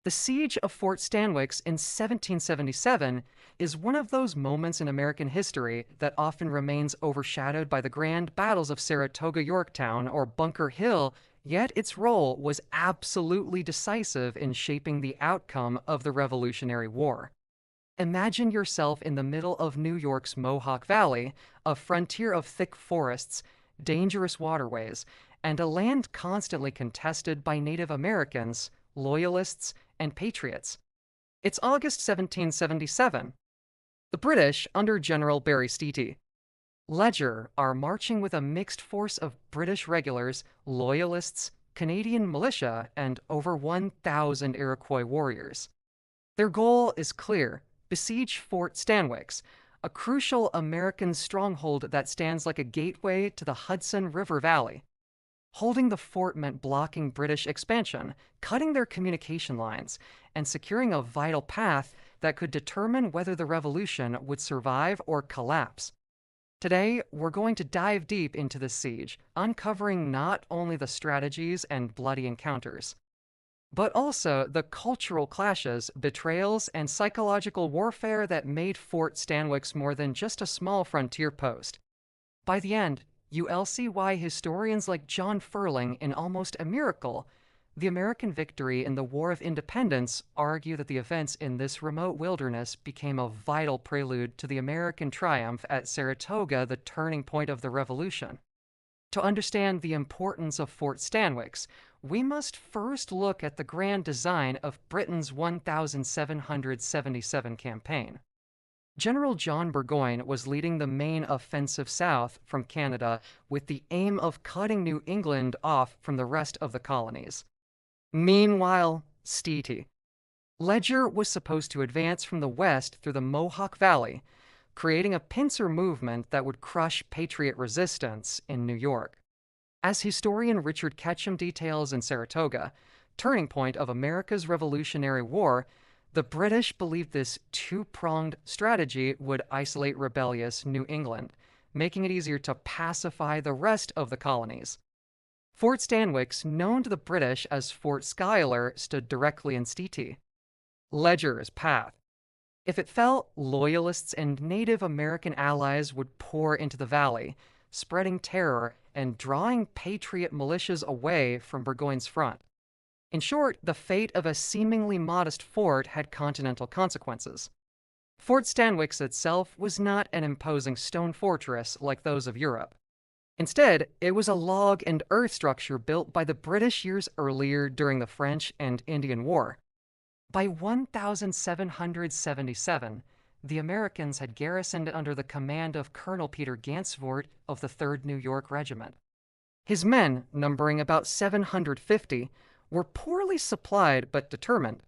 The Siege of Fort Stanwix in 1777 is one of those moments in American history that often remains overshadowed by the grand battles of Saratoga, Yorktown, or Bunker Hill, yet its role was absolutely decisive in shaping the outcome of the Revolutionary War. Imagine yourself in the middle of New York's Mohawk Valley, a frontier of thick forests, dangerous waterways, and a land constantly contested by Native Americans, Loyalists, and Patriots. It's August 1777. The British, under General Barry Steenty, Ledger, are marching with a mixed force of British regulars, Loyalists, Canadian militia, and over 1,000 Iroquois warriors. Their goal is clear: besiege Fort Stanwix, a crucial American stronghold that stands like a gateway to the Hudson River Valley. Holding the fort meant blocking British expansion, cutting their communication lines, and securing a vital path that could determine whether the revolution would survive or collapse. Today, we're going to dive deep into the siege, uncovering not only the strategies and bloody encounters, but also the cultural clashes, betrayals, and psychological warfare that made Fort Stanwix more than just a small frontier post. By the end, you'll see why historians like John Ferling in Almost a Miracle, The American Victory in the War of Independence, argue that the events in this remote wilderness became a vital prelude to the American triumph at Saratoga, the turning point of the Revolution. To understand the importance of Fort Stanwix, we must first look at the grand design of Britain's 1777 campaign. General John Burgoyne was leading the main offensive south from Canada with the aim of cutting New England off from the rest of the colonies. Meanwhile, Steenty, Ledger was supposed to advance from the west through the Mohawk Valley, creating a pincer movement that would crush Patriot resistance in New York. As historian Richard Ketchum details in Saratoga, turning point of America's Revolutionary War, the British believed this two-pronged strategy would isolate rebellious New England, making it easier to pacify the rest of the colonies. Fort Stanwix, known to the British as Fort Schuyler, stood directly in Steenty, Ledger's path. If it fell, Loyalists and Native American allies would pour into the valley, spreading terror and drawing Patriot militias away from Burgoyne's front. In short, the fate of a seemingly modest fort had continental consequences. Fort Stanwix itself was not an imposing stone fortress like those of Europe. Instead, it was a log and earth structure built by the British years earlier during the French and Indian War. By 1777, the Americans had garrisoned under the command of Colonel Peter Gansevoort of the 3rd New York Regiment. His men, numbering about 750, were poorly supplied but determined.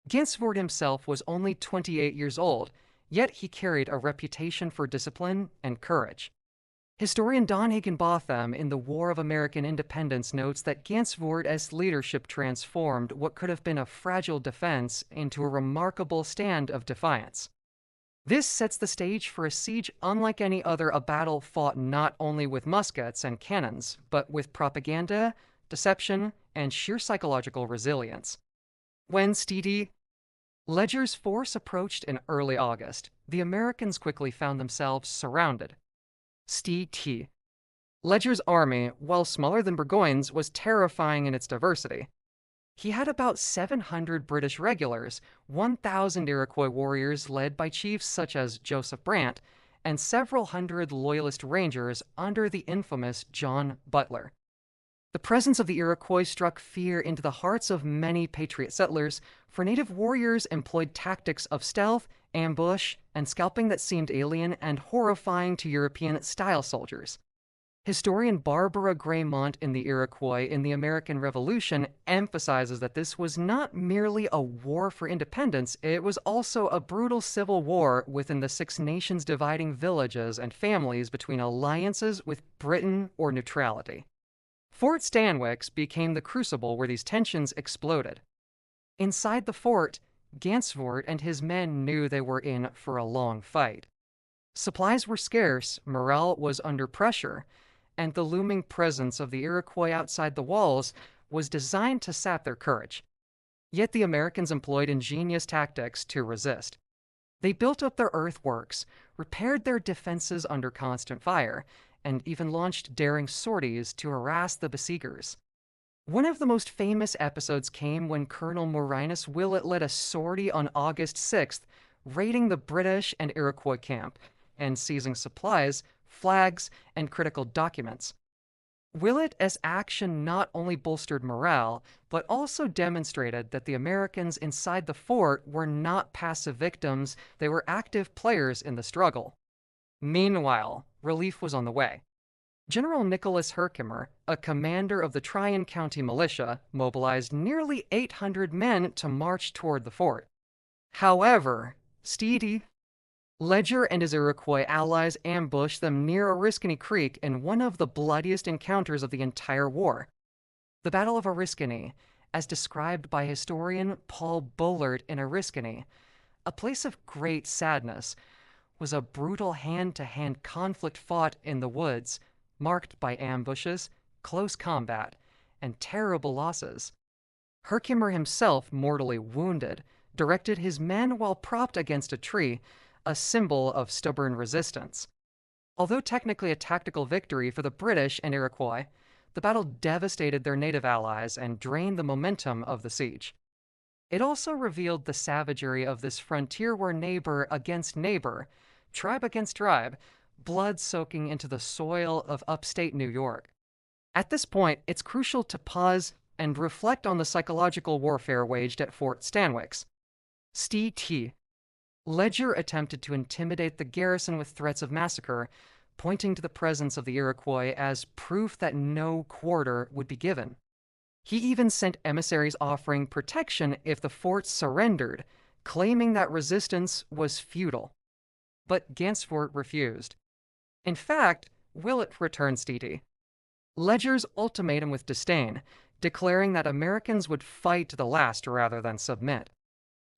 Gansevoort himself was only 28 years old, yet he carried a reputation for discipline and courage. Historian Don Higginbotham in The War of American Independence notes that Gansevoort's leadership transformed what could have been a fragile defense into a remarkable stand of defiance. This sets the stage for a siege unlike any other, a battle fought not only with muskets and cannons, but with propaganda, deception, and sheer psychological resilience. When Steenty, Ledger's force approached in early August, the Americans quickly found themselves surrounded. Steenty, Ledger's army, while smaller than Burgoyne's, was terrifying in its diversity. He had about 700 British regulars, 1,000 Iroquois warriors led by chiefs such as Joseph Brant, and several hundred Loyalist rangers under the infamous John Butler. The presence of the Iroquois struck fear into the hearts of many Patriot settlers, for native warriors employed tactics of stealth, ambush, and scalping that seemed alien and horrifying to European-style soldiers. Historian Barbara Graymont in the Iroquois in the American Revolution emphasizes that this was not merely a war for independence, it was also a brutal civil war within the Six Nations, dividing villages and families between alliances with Britain or neutrality. Fort Stanwix became the crucible where these tensions exploded. Inside the fort, Gansevoort and his men knew they were in for a long fight. Supplies were scarce, morale was under pressure, and the looming presence of the Iroquois outside the walls was designed to sap their courage. Yet the Americans employed ingenious tactics to resist. They built up their earthworks, repaired their defenses under constant fire, and even launched daring sorties to harass the besiegers. One of the most famous episodes came when Colonel Marinus Willett led a sortie on August 6th, raiding the British and Iroquois camp and seizing supplies, flags, and critical documents. Willett's action not only bolstered morale, but also demonstrated that the Americans inside the fort were not passive victims, they were active players in the struggle. Meanwhile, relief was on the way. General Nicholas Herkimer, a commander of the Tryon County Militia, mobilized nearly 800 men to march toward the fort. However, Ledger and his Iroquois allies ambushed them near Oriskany Creek in one of the bloodiest encounters of the entire war. The Battle of Oriskany, as described by historian Paul Bullard in Oriskany, a place of great sadness, was a brutal hand-to-hand conflict fought in the woods, marked by ambushes, close combat, and terrible losses. Herkimer himself, mortally wounded, directed his men while propped against a tree, a symbol of stubborn resistance. Although technically a tactical victory for the British and Iroquois, the battle devastated their native allies and drained the momentum of the siege. It also revealed the savagery of this frontier where neighbor against neighbor, tribe against tribe, blood soaking into the soil of upstate New York. At this point, it's crucial to pause and reflect on the psychological warfare waged at Fort Stanwix. Ledger attempted to intimidate the garrison with threats of massacre, pointing to the presence of the Iroquois as proof that no quarter would be given. He even sent emissaries offering protection if the fort surrendered, claiming that resistance was futile. But Gansevoort refused. In fact, Willett returned Ledger's ultimatum with disdain, declaring that Americans would fight to the last rather than submit.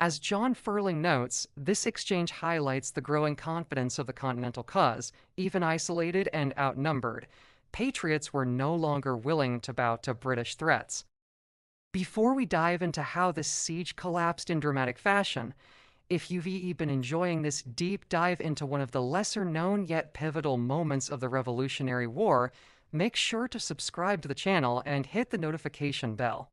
As John Ferling notes, this exchange highlights the growing confidence of the Continental cause. Even isolated and outnumbered, patriots were no longer willing to bow to British threats. Before we dive into how this siege collapsed in dramatic fashion, if you've been enjoying this deep dive into one of the lesser-known yet pivotal moments of the Revolutionary War, make sure to subscribe to the channel and hit the notification bell.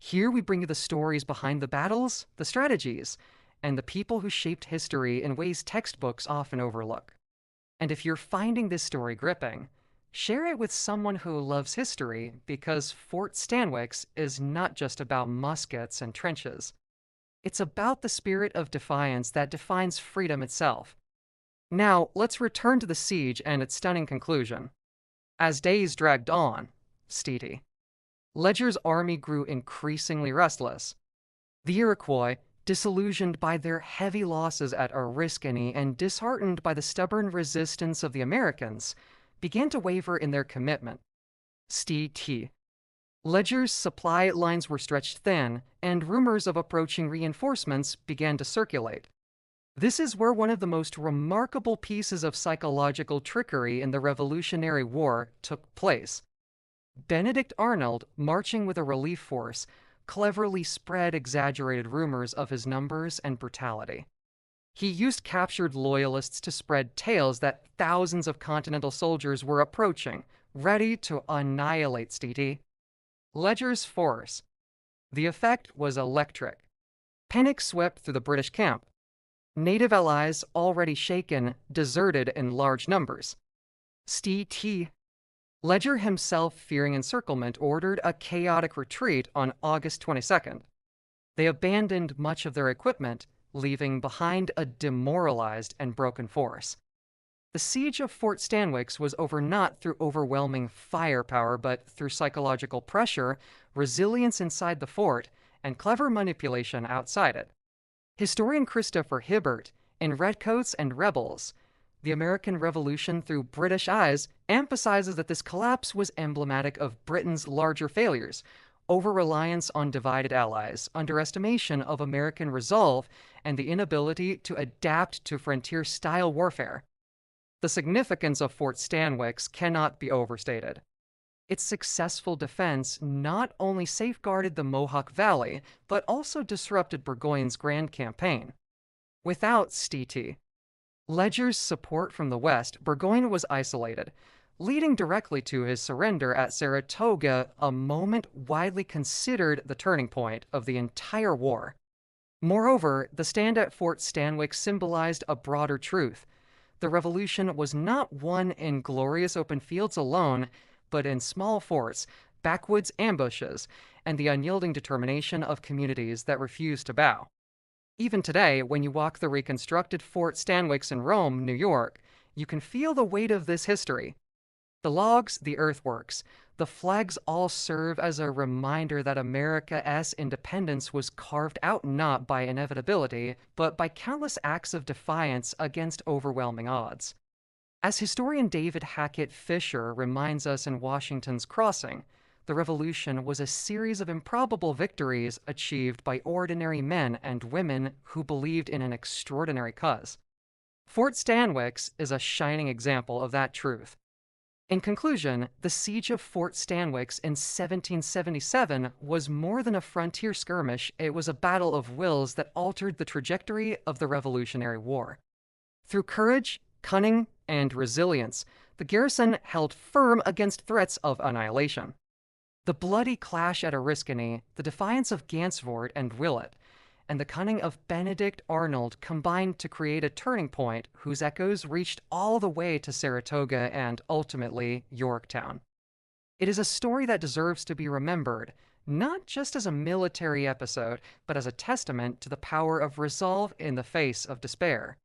Here we bring you the stories behind the battles, the strategies, and the people who shaped history in ways textbooks often overlook. And if you're finding this story gripping, share it with someone who loves history, because Fort Stanwix is not just about muskets and trenches. It's about the spirit of defiance that defines freedom itself. Now, let's return to the siege and its stunning conclusion. As days dragged on, Ledger's army grew increasingly restless. The Iroquois, disillusioned by their heavy losses at Oriskany and disheartened by the stubborn resistance of the Americans, began to waver in their commitment. Ledger's supply lines were stretched thin, and rumors of approaching reinforcements began to circulate. This is where one of the most remarkable pieces of psychological trickery in the Revolutionary War took place. Benedict Arnold, marching with a relief force, cleverly spread exaggerated rumors of his numbers and brutality. He used captured Loyalists to spread tales that thousands of Continental soldiers were approaching, ready to annihilate Ledger's force. The effect was electric. Panic swept through the British camp. Native allies, already shaken, deserted in large numbers. Ledger himself, fearing encirclement, ordered a chaotic retreat on August 22nd. They abandoned much of their equipment, leaving behind a demoralized and broken force. The siege of Fort Stanwix was over not through overwhelming firepower, but through psychological pressure, resilience inside the fort, and clever manipulation outside it. Historian Christopher Hibbert, in Redcoats and Rebels, The American Revolution Through British Eyes, emphasizes that this collapse was emblematic of Britain's larger failures: over-reliance on divided allies, underestimation of American resolve, and the inability to adapt to frontier-style warfare. The significance of Fort Stanwix cannot be overstated. Its successful defense not only safeguarded the Mohawk Valley, but also disrupted Burgoyne's grand campaign. Without Stiti, Ledger's support from the west, Burgoyne was isolated, leading directly to his surrender at Saratoga, a moment widely considered the turning point of the entire war. Moreover, the stand at Fort Stanwix symbolized a broader truth. The revolution was not won in glorious open fields alone, but in small forts, backwoods ambushes, and the unyielding determination of communities that refused to bow. Even today, when you walk the reconstructed Fort Stanwix in Rome, New York, you can feel the weight of this history. The logs, the earthworks, the flags all serve as a reminder that America's independence was carved out not by inevitability, but by countless acts of defiance against overwhelming odds. As historian David Hackett Fisher reminds us in Washington's Crossing, the Revolution was a series of improbable victories achieved by ordinary men and women who believed in an extraordinary cause. Fort Stanwix is a shining example of that truth. In conclusion, the Siege of Fort Stanwix in 1777 was more than a frontier skirmish, it was a battle of wills that altered the trajectory of the Revolutionary War. Through courage, cunning, and resilience, the garrison held firm against threats of annihilation. The bloody clash at Oriskany, the defiance of Gansevoort and Willett, and the cunning of Benedict Arnold combined to create a turning point whose echoes reached all the way to Saratoga and, ultimately, Yorktown. It is a story that deserves to be remembered, not just as a military episode, but as a testament to the power of resolve in the face of despair.